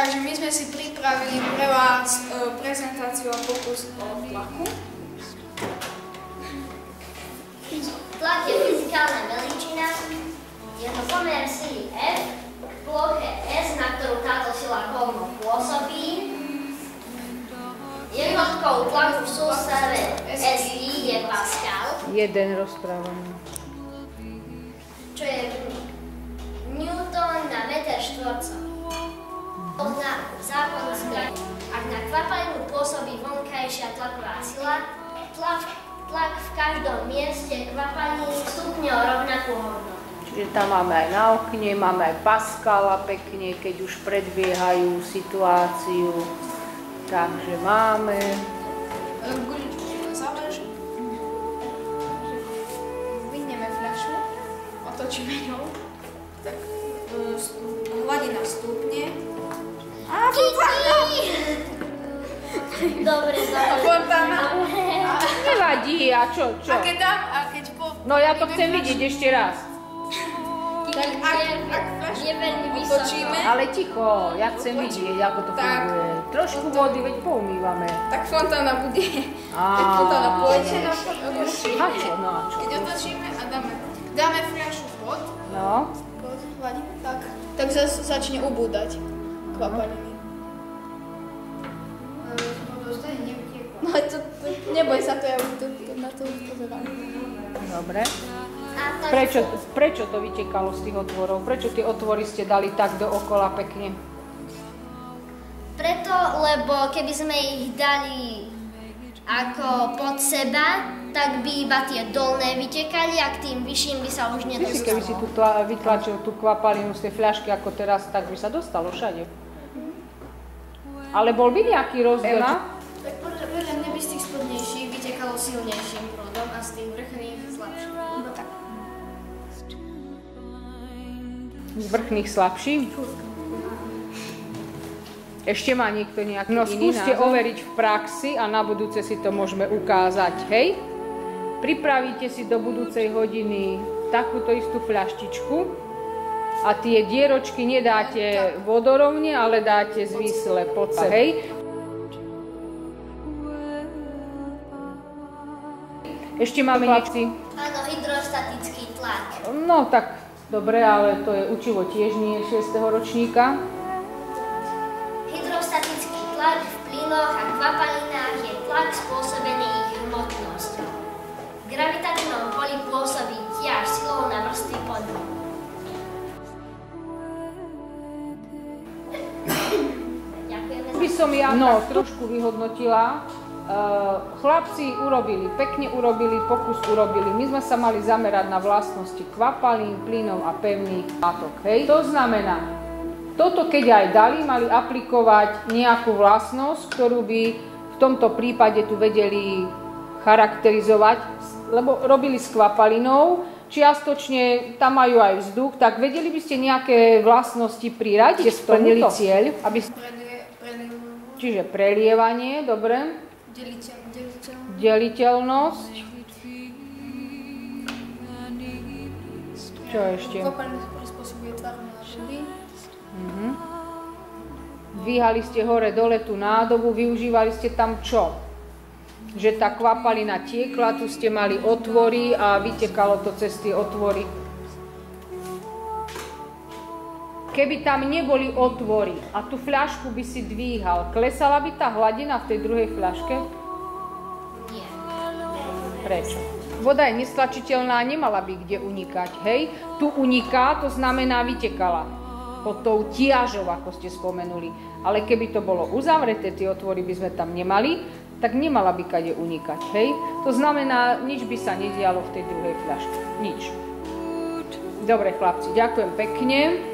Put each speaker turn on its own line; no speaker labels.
Takže my sme si pripravili pre vás prezentáciu a pokus o tlaku.
Tlak je fyzikálna veličina, je to pomer sily F v ploche S, na ktorú táto sila kovno pôsobí. Jednotkou tlaku v sústave SI je Pascal,
Jeden rozprávaný.
čo je Newton na meter štvorcový. Pozná zákon zbrane. Ak na kvapalinu pôsobí vonkajšia tlaková sila, tlak v každom mieste kvapaliny stupne o rovnakú hodnotu.
Čiže tam máme aj na okne, máme aj Pascala pekne, keď už predbiehajú situáciu. Takže máme.
Guličku záleží. Vyhneme fľašu, otočíme ňou. Tak hladina stúpne.
Dobre.
Fontána.
Nevadí, a čo?
A keď dám, a keď po...
No ja to chcem vidieť ešte raz.
Tak ak fľašu
je veľmi vysoko.
otočíme,
Ale ticho, ja chcem vidieť, ako to funguje. Trošku vody, veď poumývame.
tak fontána bude.
Á.
Keď fontána pôjde na povrch.
A čo, no a čo?
Keď otočíme a dáme fľašu pod
No,
hladinu, tak začne ubúdať kvapaliny. No to, neboj sa, to ja na to pozerám.
dobre. Prečo to vytekalo z tých otvorov? Prečo tie otvory ste dali tak dookola pekne?
Preto, lebo keby sme ich dali ako pod seba, tak by iba tie dolné vytekali a k tým vyšším by sa už nedostalo.
Keby si tu vytlačil tú kvapalinu z tej fľašky ako teraz, tak by sa dostalo všade. Ale bol by nejaký rozdiel?
Tak podľa mňa by z tých spodnejších vytekalo silnejším prúdom a z tých vrchných slabším. No tak.
Z vrchných slabší? Ešte má niekto nejaký iný názor? No skúste overiť v praxi a na budúce si to môžeme ukázať, hej? Pripravíte si do budúcej hodiny takúto istú fľaštičku a tie dieročky nedáte vodorovne, ale dáte zvisle pod seba, hej? Ešte máme niečo?
Áno, hydrostatický tlak.
No tak, dobre, ale to je učivo tiež nie 6. ročníka.
Hydrostatický tlak v plynoch a kvapalinách je tlak spôsobený ich hmotnosťou. V gravitačnom poli pôsobí ťaž silou na vrstvy pod ním. Ďakujeme za...
By som ja trošku vyhodnotila. Chlapci pekne urobili, pokus urobili. My sme sa mali zamerať na vlastnosti kvapalín, plynov a pevných látok. Hej? To znamená, toto keď aj dali, mali aplikovať nejakú vlastnosť, ktorú by v tomto prípade tu vedeli charakterizovať, lebo robili s kvapalinou, čiastočne tam majú aj vzduch, tak vedeli by ste nejaké vlastnosti priradiť, splnili cieľ, aby... Čiže prelievanie, dobre. Deliteľnosť. Čo ešte?
Kvapalina prispôsobuje tvar nádoby.
Dvíhali ste hore dole tú nádobu, využívali ste tam čo? Že tá kvapalina tiekla, tu ste mali otvory a vytekalo to cez tie otvory. Keby tam neboli otvory a tú fľašku by si dvíhal, klesala by tá hladina v tej druhej fľaške?
Nie.
Prečo? Voda je nestlačiteľná, nemala by kde unikať, hej? Tu uniká, to znamená vytekala pod tou tiažou, ako ste spomenuli. Ale keby to bolo uzavreté, tie otvory by sme tam nemali, tak nemala by kade unikať, hej? To znamená, nič by sa nedialo v tej druhej fľaške. Nič. Dobre, chlapci, ďakujem pekne.